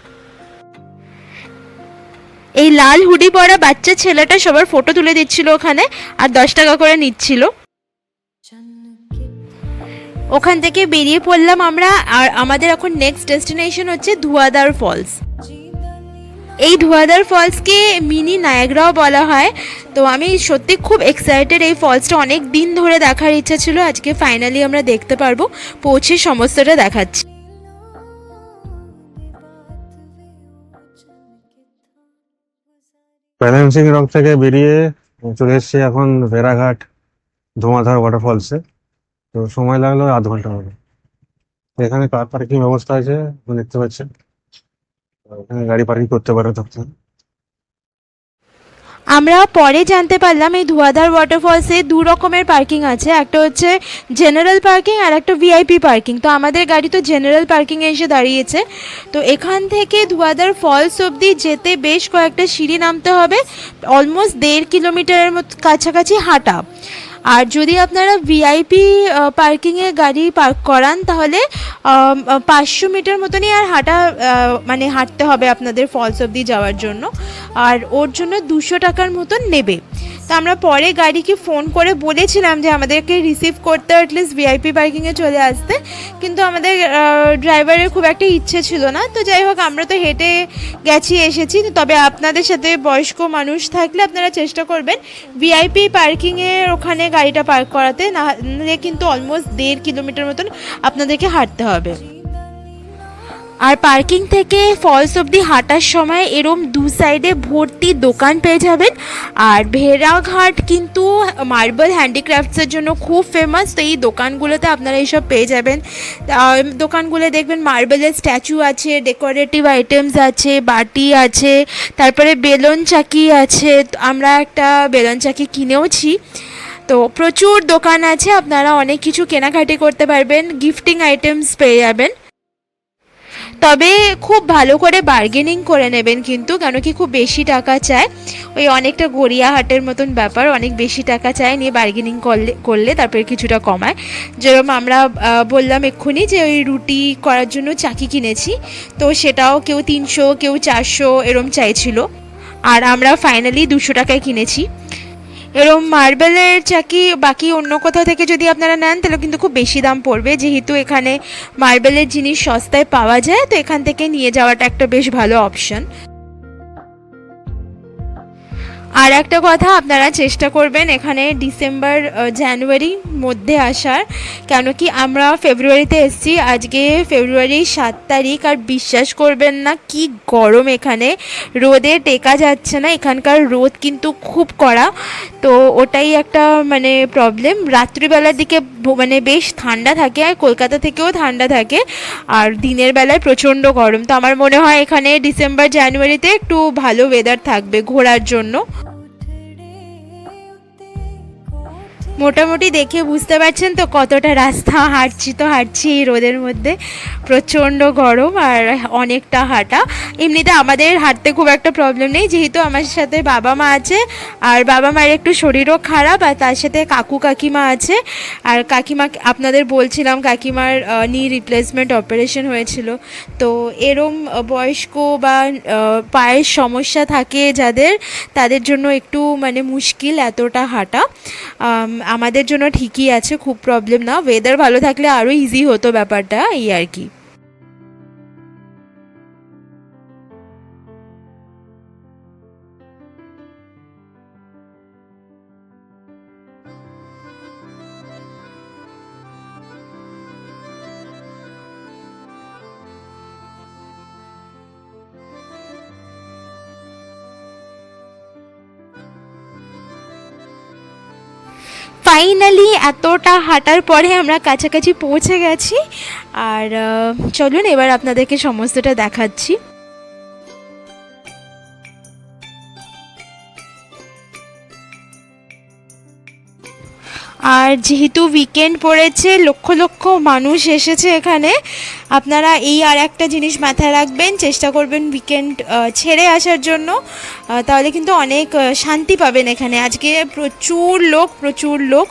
Speaker 1: এই লাল হুডি পরা বাচ্চা ছেলেটা সবার ফটো তুলে দিচ্ছিল ওখানে, আর 10 টাকা করে নিচ্ছিল। ওখান থেকে বেরিয়ে পড়লাম আমরা, আর আমাদের এখন নেক্সট ডেস্টিনেশন হচ্ছে ধুয়াদার ফলস। এই ধোঁয়াধার ফলসকে মিনি নায়াগ্রাও বলা হয়। তো আমি সত্যি খুব এক্সাইটেড, এই ফলসটা অনেক দিন ধরে দেখার ইচ্ছা ছিল, আজকে ফাইনালি আমরা দেখতে পারবো, পৌঁছে সমস্তটা দেখাচ্ছি।
Speaker 3: ব্যালেন্সিং রক থেকে বেরিয়ে চলে এসেছি এখন ভেড়াঘাট ধোঁয়াধার ওয়াটারফলসে। তো সময় লাগলো আধ ঘন্টা মতো। তো এখানে কার পার্কিং ব্যবস্থা আছে দেখতে পাচ্ছেন, এখানে গাড়ি পার্কিং করতে পারে তখন।
Speaker 1: আমরা পরে জানতে পারলাম এই ধোঁয়াধার ওয়াটারফলসে দু রকমের পার্কিং আছে, একটা হচ্ছে জেনারেল পার্কিং আর একটা ভিআইপি পার্কিং। তো আমাদের গাড়ি তো জেনারেল পার্কিংয়ে এসে দাঁড়িয়েছে। তো এখান থেকে ধোঁয়াধার ফলস অবধি যেতে বেশ কয়েকটা সিঁড়ি নামতে হবে, অলমোস্ট 1.5 কিলোমিটারের মতো কাছাকাছি হাঁটা। আর যদি আপনারা ভিআইপি পার্কিংয়ে গাড়ি পার্ক করান তাহলে 500 মিটার মতনই আর মানে হাঁটতে হবে আপনাদের ফলস অবধি যাওয়ার জন্য, আর ওর জন্য 200 টাকার মতন নেবে। তো আমরা পরে গাড়িকে ফোন করে বলেছিলাম যে আমাদেরকে রিসিভ করতে অ্যাটলিস্ট ভিআইপি পার্কিংয়ে চলে আসতে, কিন্তু আমাদের ড্রাইভারের খুব একটা ইচ্ছে ছিল না। তো যাই হোক, আমরা তো হেঁটে গেছি এসেছি। তবে আপনাদের সাথে বয়স্ক মানুষ থাকলে আপনারা চেষ্টা করবেন ভিআইপি পার্কিংয়ের ওখানে গাড়িটা পার্ক করাতে, না হলে কিন্তু অলমোস্ট 1.5 কিলোমিটার মতন আপনাদেরকে হাঁটতে হবে। আর পার্কিং থেকে ফলস অবধি হাঁটার সময় এরম দু সাইডে ভর্তি দোকান পেয়ে যাবেন। আর ভেড়াঘাট কিন্তু মার্বেল হ্যান্ডিক্রাফটসের জন্য খুব ফেমাস। তো এই দোকানগুলোতে আপনারা এইসব পেয়ে যাবেন। দোকানগুলো দেখবেন মার্বেলের স্ট্যাচু আছে, ডেকোরেটিভ আইটেমস আছে, বাটি আছে, তারপরে বেলুন চাকি আছে। আমরা একটা বেলুন চাকি কিনেওছি। তো প্রচুর দোকান আছে, আপনারা অনেক কিছু কেনাকাটি করতে পারবেন, গিফটিং আইটেমস পেয়ে যাবেন। তবে খুব ভালো করে বার্গেনিং করে নেবেন কিন্তু, কেন কি খুব বেশি টাকা চায়, ওই অনেকটা গড়িয়াহাটের মতন ব্যাপার, অনেক বেশি টাকা চায়, নিয়ে বার্গেনিং করলে তারপরে কিছুটা কমায়। যেরকম আমরা বললাম এক্ষুনি যে ওই রুটি করার জন্য চাকি কিনেছি, তো সেটাও কেউ 300 কেউ 400 এরম চাইছিল, আর আমরা ফাইনালি 200 টাকায় কিনেছি। এরম মার্বেলের চাকি বাকি অন্য কোথাও থেকে যদি আপনারা নেন তাহলে কিন্তু খুব বেশি দাম পড়বে, যেহেতু এখানে মার্বেলের জিনিস সস্তায় পাওয়া যায়, তো এখান থেকে নিয়ে যাওয়াটা একটা বেশ ভালো অপশন। আর একটা কথা, আপনারা চেষ্টা করবেন এখানে ডিসেম্বর জানুয়ারি মধ্যে আসার, কেন কি আমরা ফেব্রুয়ারিতে এসেছি, আজকে ফেব্রুয়ারি 7 তারিখ, আর বিশ্বাস করবেন না কি গরম এখানে, রোদে টেকা যাচ্ছে না, এখানকার রোদ কিন্তু খুব কড়া। তো ওটাই একটা মানে প্রবলেম। রাত্রিবেলার দিকে মানে বেশ ঠান্ডা থাকে, আর কলকাতা থেকেও ঠান্ডা থাকে, আর দিনের বেলায় প্রচণ্ড গরম। তো আমার মনে হয় এখানে ডিসেম্বর জানুয়ারিতে একটু ভালো ওয়েদার থাকবে ঘোরার জন্য। মোটামুটি দেখে বুঝতে পারছেন তো কতটা রাস্তা হাঁটছি এই রোদের মধ্যে, প্রচণ্ড গরম আর অনেকটা হাঁটা। এমনিতে আমাদের হাঁটতে খুব একটা প্রবলেম নেই, যেহেতু আমার সাথে বাবা মা আছে, আর বাবা মায়ের একটু শরীরও খারাপ, আর তার সাথে কাকু কাকিমা আছে। আর কাকিমা আপনাদের বলছিলাম কাকিমার নি রিপ্লেসমেন্ট অপারেশন হয়েছিল। তো এরম বয়স্ক বা পায়ের সমস্যা থাকে যাদের, তাদের জন্য একটু মানে মুশকিল এতটা হাঁটা। আমাদের জন্য ঠিকই আছে, খুব প্রবলেম না, ওয়েদার ভালো থাকলে আরও ইজি হতো ব্যাপারটা, এই আর কি। ফাইনালি এতটা হাঁটার পরে আমরা কাছাকাছি পৌঁছে গেছি, আর চলুন এবার আপনাদেরকে সমস্তটা দেখাচ্ছি। আর যেহেতু উইকেন্ড পড়েছে, লক্ষ লক্ষ মানুষ এসেছে এখানে, আপনারা এই আর একটা জিনিস মাথায় রাখবেন, চেষ্টা করবেন উইকেন্ড ছেড়ে আসার জন্য, তাহলে কিন্তু অনেক শান্তি পাবেন এখানে। আজকে প্রচুর লোক।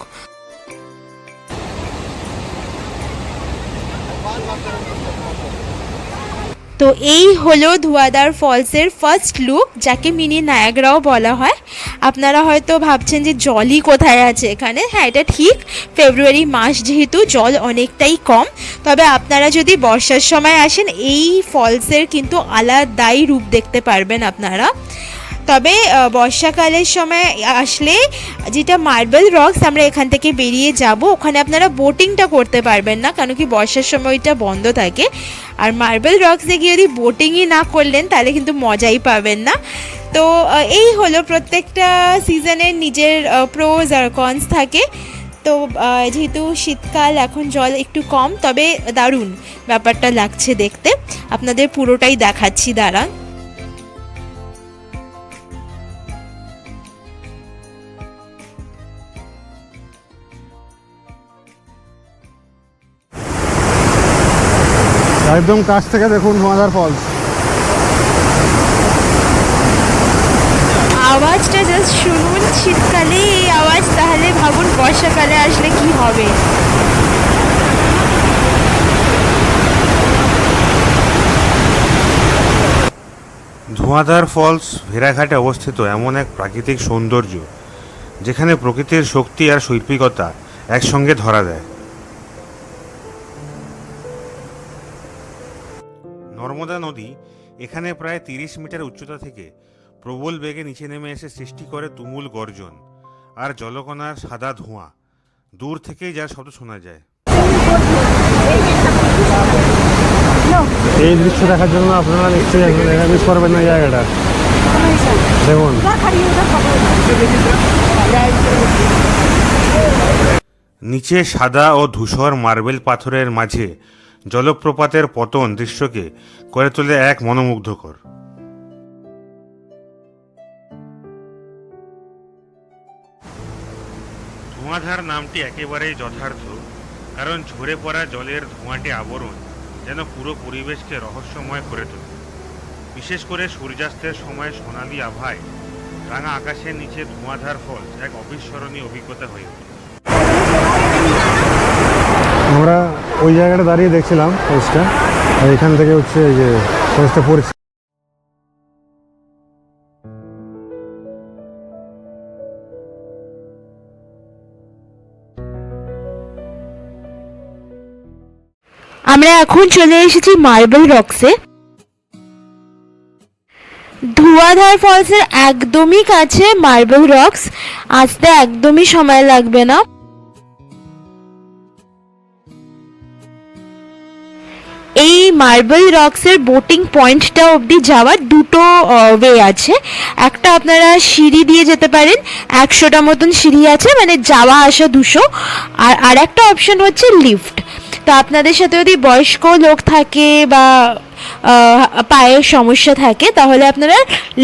Speaker 1: তো এই হলো ধোঁয়াধার ফলসের ফার্স্ট লুক, যাকে মিনি নায়াগ্রাও বলা হয়। আপনারা হয়তো ভাবছেন যে জলই কোথায় আছে এখানে। হ্যাঁ, এটা ঠিক, ফেব্রুয়ারি মাস যেহেতু জল অনেকটাই কম। তবে আপনারা যদি বর্ষার সময় আসেন এই ফলসের কিন্তু আলাদাই রূপ দেখতে পারবেন আপনারা। তবে বর্ষাকালের সময় আসলে যেটা মার্বেল রকস, আমরা এখান থেকে বেরিয়ে যাব, ওখানে আপনারা বোটিংটা করতে পারবেন না, কারণ কি বর্ষার সময় ওইটা বন্ধ থাকে। আর মার্বেল রকসে গিয়ে যদি বোটিংই না করলেন তাহলে কিন্তু মজাই পাবেন না। তো এই হলো, প্রত্যেকটা সিজনের নিজের প্রোজ আর কনস থাকে। তো যেহেতু শীতকাল, এখন জল একটু কম, তবে দারুণ ব্যাপারটা লাগছে দেখতে। আপনাদের পুরোটাই দেখাচ্ছি, দাঁড়ান।
Speaker 3: একদম কাছ থেকে দেখুন ধোঁয়াধার ফলস।
Speaker 1: আওয়াজটা জাস্ট শুনুন, শীতকালে এই আওয়াজ, তাহলে ভাবুন বর্ষাকালে আসলে কি হবে।
Speaker 3: ধোঁয়াধার ফলস ভেড়াঘাটে অবস্থিত এমন এক প্রাকৃতিক সৌন্দর্য যেখানে প্রকৃতির শক্তি আর শৈল্পিকতা একসঙ্গে ধরা দেয়। নর্মদা নদী এখানে প্রায় 30 মিটার উচ্চতা থেকে প্রবল বেগে নিচে নেমে এসে সৃষ্টি করে তুমুল গর্জন আর জলকণার সাদা ধোঁয়া। দূর থেকেই যার শব্দ শোনা যায়। এই দৃশ্য দেখার জন্য আপনারা নিশ্চয়ই আসবেন, এটা মিস করবেন না জায়গাটা। দেখুন, নিচে সাদা ও ধূসর মার্বেল পাথরের মাঝে জলপ্রপাতের পতন দৃশ্যকে করে তোলে এক মনোমুগ্ধকর। ধোঁয়াধার নামটি একেবারেই যথার্থ, কারণ ঝরে পড়া জলের ধোঁয়াটে আবরণ যেন পুরো পরিবেশকে রহস্যময় করে তোলে। বিশেষ করে সূর্যাস্তের সময় সোনালি আভায় রাঙা আকাশের নিচে ধোঁয়াধার ফলস এক অবিস্মরণীয় অভিজ্ঞতা হয়ে ওঠে। আমরা ওই জায়গাটা দাঁড়িয়ে দেখছিলাম ফলসটা, আর এখান থেকে হচ্ছে এই যে ফলসটা পড়ছে।
Speaker 1: আমরা এখন চলে এসেছি মার্বেল রকসে। ধোঁয়াধার ফলসের একদমই কাছে মার্বেল রকস, আসতে একদমই সময় লাগবে না। এই মার্বেল রকসের বোটিং পয়েন্টটা অবধি যাওয়ার দুটো ওয়ে আছে। একটা আপনারা সিঁড়ি দিয়ে যেতে পারেন, 100টা মতন সিঁড়ি আছে, মানে যাওয়া আসা 200। আর আরেকটা অপশন হচ্ছে লিফট। তো আপনাদের সাথে যদি বয়স্ক লোক থাকে বা পায়ের সমস্যা থাকে তাহলে আপনারা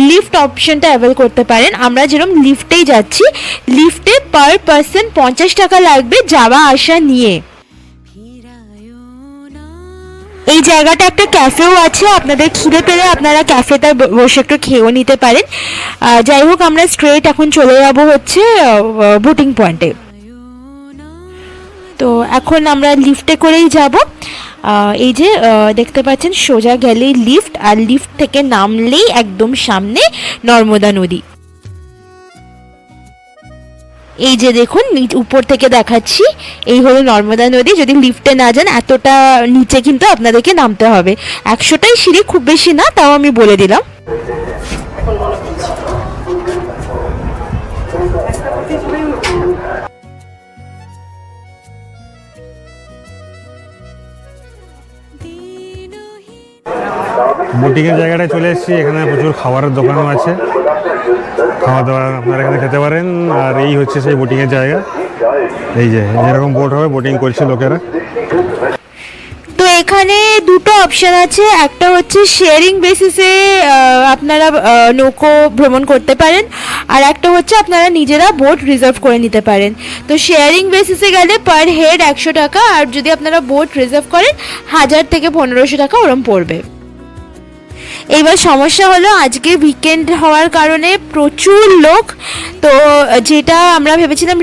Speaker 1: লিফট অপশনটা অ্যাভেল করতে পারেন। আমরা যেরকম লিফটেই যাচ্ছি, লিফটে পার পার্সন 50 টাকা লাগবে যাওয়া আসা নিয়ে। এই জায়গাটা একটা ক্যাফেও আছে, আপনাদের খিদে পেলে আপনারা ক্যাফেতে বসে একটু খেয়েও নিতে পারেন। যাই হোক, আমরা স্ট্রেট এখন চলে যাব হচ্ছে বোটিং পয়েন্টে। তো এখন আমরা লিফটে করেই যাব। এই যে দেখতে পাচ্ছেন সোজা গেলেই লিফট, আর লিফট থেকে নামলেই একদম সামনে নর্মদা নদী। এই যে দেখুন, উপর থেকে দেখাচ্ছি, এই হলো নর্মদা নদী। যদি লিফটে না যান এতটা নিচে কিন্তু আপনাদেরকে নামতে হবে। 100টাই সিঁড়ি, খুব বেশি না, তাও আমি বলে দিলাম।
Speaker 3: বোটিংয়ের জায়গাটায় চলে এসেছি। এখানে প্রচুর খাবারের দোকানও আছে, খাওয়া দাওয়া আপনারা এখানে খেতে পারেন। আর এই হচ্ছে সেই বোটিংয়ের জায়গা। এই যে যেরকম বোট হবে বোটিং করছে লোকেরা।
Speaker 1: তো এখানে দুটো অপশন আছে, একটা হচ্ছে শেয়ারিং বেসিসে আপনারা নৌকো ভ্রমণ করতে পারেন, আর একটা হচ্ছে আপনারা নিজেরা বোট রিজার্ভ করে নিতে পারেন। তো শেয়ারিং বেসিসে গেলে পার হেড 100 টাকা, আর যদি আপনারা বোট রিজার্ভ করেন 1000 থেকে 1500 টাকা ওরম পড়বে। এইবার সমস্যা হলো আজকে উইকেন্ড হওয়ার কারণে প্রচুর লোক, তো যেটা আমরা ভেবেছিলাম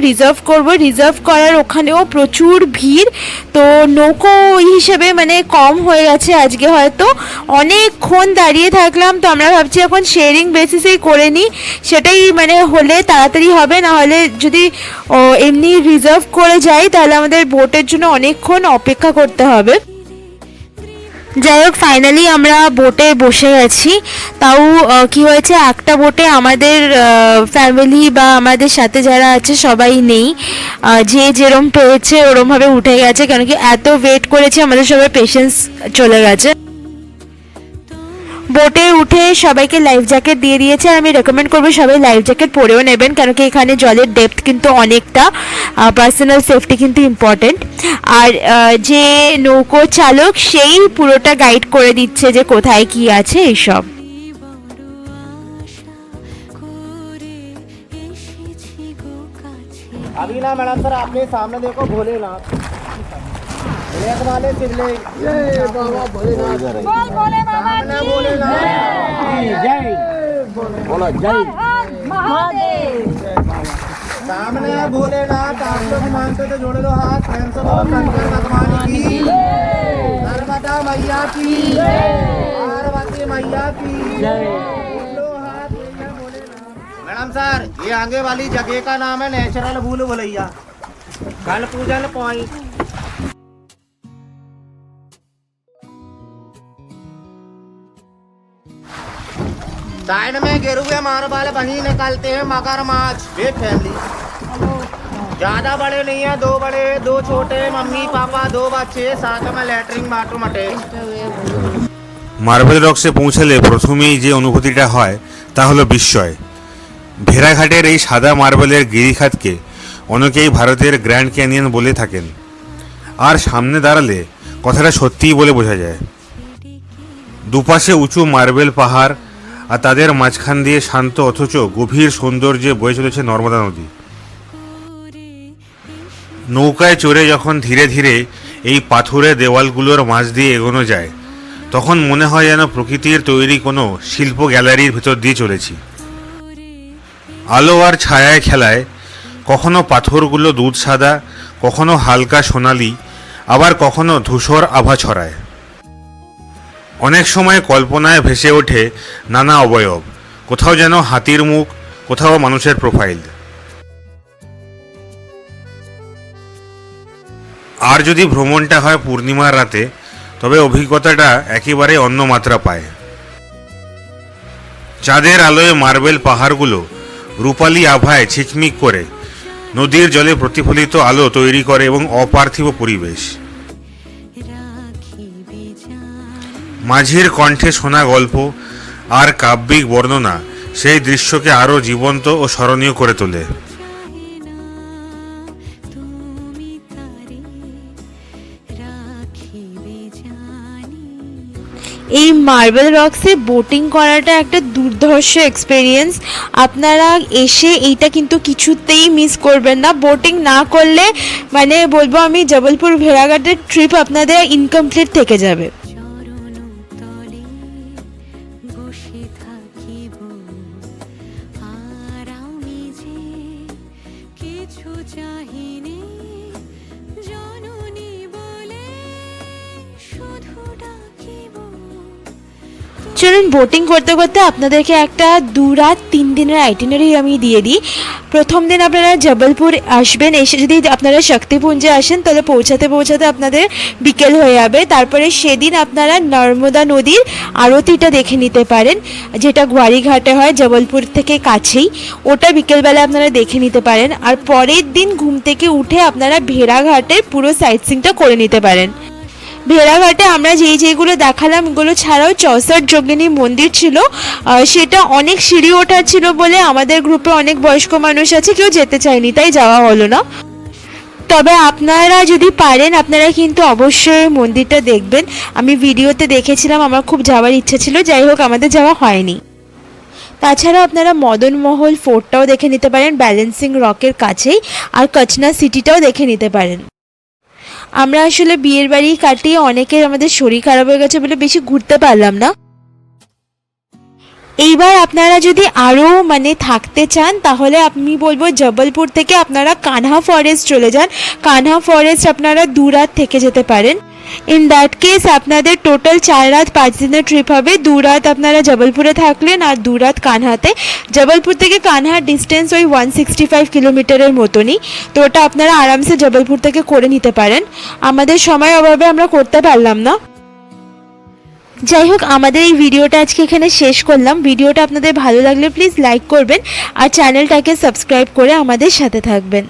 Speaker 1: রিজার্ভ করার ওখানেও প্রচুর ভিড়, তো নৌকো ওই হিসেবে মানে কম হয়ে গেছে আজকে, হয়তো অনেকক্ষণ দাঁড়িয়ে থাকলাম। তো আমরা ভাবছি এখন শেয়ারিং বেসিসেই করে নিই, সেটাই মানে হলে তাড়াতাড়ি হবে, না হলে যদি এমনি রিজার্ভ করে যাই তাহলে আমাদের বোটের জন্য অনেকক্ষণ অপেক্ষা করতে হবে। যাই হোক, ফাইনালি আমরা বোটে বসে গেছি। তাও কি হয়েছে, একটা বোটে আমাদের ফ্যামিলি বা আমাদের সাথে যারা আছে সবাই নেই, যে যেরম পেয়েছে ওরমভাবে উঠে গেছে, কেন কি এত ওয়েট করেছে আমাদের সবাই পেশেন্স চলে গেছে। বোটে উঠে সবাইকে লাইফ জ্যাকেট দিয়ে দিয়েছে, আর আমি রেকমেন্ড করবো সবাই লাইফ জ্যাকেট পরেও নেবেন, কেন কি এখানে জলের ডেপথ কিন্তু অনেকটা, পার্সোনাল সেফটি কিন্তু ইম্পর্টেন্ট। আর যে নৌকো চালক সেই পুরোটা গাইড করে দিচ্ছে যে কোথায় কি আছে এইসব।
Speaker 2: বড় আশা করে এসেছি গো কাছে।
Speaker 4: अभी ना मैडम सर आपने सामने देखो भोलेनाथ एक वाले शिवलिंग जय बाबा भोलेनाथ बोल भोले बाबा की भोलेनाथ जय बोलो जय महादेव सामने भोलेनाथ। आप लोग मानते तो जोड़ लो हाथ, प्रेम से बोलो शंकर भगवान की नर्मदा मैया की पार्वती मैया की जय। मैडम सर ये आगे वाली जगह का नाम है नेचुरल भूल भुलैया कल पूजन पॉइंट। साइड में गिरुए मार्बल वहीं निकलते हैं मगरमच्छ बिग फैमिली, ज्यादा बड़े नहीं है, दो बड़े दो छोटे, मम्मी पापा दो बच्चे, साथ में लैट्रिन बाथरूम अटैच।
Speaker 3: মার্বেল রক্সে পৌঁছালে প্রথমেই যে অনুভূতিটা হয় তা হলো বিস্ময়। ভেড়াঘাটের এই সাদা মার্বেলের গিরিখাতকে অনেকেই ভারতের গ্র্যান্ড ক্যানিয়ন বলে থাকেন, আর সামনে দাঁড়ালে কথাটা সত্যিই বলে বোঝা যায়। দুপাশে উঁচু মার্বেল পাহাড়, আর তাদের মাঝখান দিয়ে শান্ত অথচ গভীর সৌন্দর্যে বয়ে চলেছে নর্মদা নদী। নৌকায় চড়ে যখন ধীরে ধীরে এই পাথুরে দেওয়ালগুলোর মাঝ দিয়ে এগোনো যায়, তখন মনে হয় যেন প্রকৃতির তৈরি কোনো শিল্প গ্যালারির ভেতর দিয়ে চলেছি। আলো আর ছায়ায় খেলায় কখনো পাথরগুলো দুধ সাদা, কখনো হালকা সোনালি, আবার কখনো ধূসর আভা ছড়ায়। অনেক সময় কল্পনায় ভেসে ওঠে নানা অবয়ব, কোথাও যেন হাতির মুখ, কোথাও মানুষের প্রোফাইল। আর যদি ভ্রমণটা হয় পূর্ণিমার রাতে, তবে অভিজ্ঞতাটা একেবারে অন্য মাত্রা পায়। চাঁদের আলোয় মার্বেল পাহাড়গুলো রূপালী আভায় ঝিকমিক করে নদীর জলে প্রতিফলিত আলো তৈরি করে এবং অপার্থিব পরিবেশ। মাঝির কণ্ঠে শোনা গল্প আর কাব্যিক বর্ণনা সেই দৃশ্যকে আরও জীবন্ত ও স্মরণীয় করে তোলে।
Speaker 1: এই মার্বেল রক্সে বোটিং করাটা একটা দুর্ধর্ষ এক্সপিরিয়েন্স, আপনারা এসে এইটা কিন্তু কিছুতেই মিস করবেন না। বোটিং না করলে মানে বলবো আমি জবলপুর ভেড়াঘাটের ট্রিপ আপনাদের ইনকমপ্লিট থেকে যাবে।
Speaker 2: চরণ তলে বসে থাকিব আর আমি যে কিছু চাহিনি, জননী বলে শুধু ডাকিব।
Speaker 1: চলুন বোটিং করতে করতে আপনাদেরকে একটা 2 রাত 3 দিনের আইটিনারি আমি দিয়ে দিই। প্রথম দিন আপনারা জবলপুর আসবেন, এসে যদি আপনারা শক্তিপুঞ্জে আসেন তাহলে পৌঁছাতে পৌঁছাতে আপনাদের বিকেল হয়ে যাবে। তারপরে সেদিন আপনারা নর্মদা নদীর আরতিটা দেখে নিতে পারেন, যেটা গোয়ারিঘাটে হয় জবলপুর থেকে কাছেই, ওটা বিকেলবেলা আপনারা দেখে নিতে পারেন। আর পরের দিন ঘুম থেকে উঠে আপনারা ভেড়াঘাটের পুরো সাইট সিইংটা করে নিতে পারেন। ভেড়াঘাটে আমরা যেগুলো দেখালাম এগুলো ছাড়াও 64 যোগিনী মন্দির ছিল, সেটা অনেক সিঁড়ি ওঠার ছিল বলে আমাদের গ্রুপে অনেক বয়স্ক মানুষ আছে, কেউ যেতে চায়নি, তাই যাওয়া হলো না। তবে আপনারা যদি পারেন আপনারা কিন্তু অবশ্যই মন্দিরটা দেখবেন। আমি ভিডিওতে দেখেছিলাম, আমার খুব যাওয়ার ইচ্ছে ছিল, যাই হোক আমাদের যাওয়া হয়নি। তাছাড়াও আপনারা মদনমহল ফোর্টটাও দেখে নিতে পারেন ব্যালেন্সিং রকের কাছেই, আর কচনা সিটিটাও দেখে নিতে পারেন। আমরা আসলে বিয়ের বাড়ি কাটিয়ে অনেকের আমাদের শরীর খারাপ হয়ে গেছে বলে বেশি ঘুরতে পারলাম না। এইবার আপনারা যদি আরও মানে থাকতে চান তাহলে আমি বলবো জবলপুর থেকে আপনারা কানহা ফরেস্ট চলে যান। কানহা ফরেস্ট আপনারা 2 রাত থেকে যেতে পারেন। ইন দ্যাট কেস আপনাদের টোটাল 4 রাত 5 দিনের ট্রিপ হবে। 2 রাত আপনারা জবলপুরে থাকলেন আর 2 রাত কানহাতে। জবলপুর থেকে কানহার ডিস্টেন্স ওই 165 কিলোমিটারের মতনই, তো ওটা আপনারা আরামসে জবলপুর থেকে করে নিতে পারেন। আমাদের সময় অভাবে আমরা করতে পারলাম না। যাই হোক, আমাদের এই ভিডিওটা আজকে এখানে শেষ করলাম। ভিডিওটা আপনাদের ভালো লাগলে প্লিজ লাইক করবেন আর চ্যানেলটাকে সাবস্ক্রাইব করে আমাদের সাথে থাকবেন।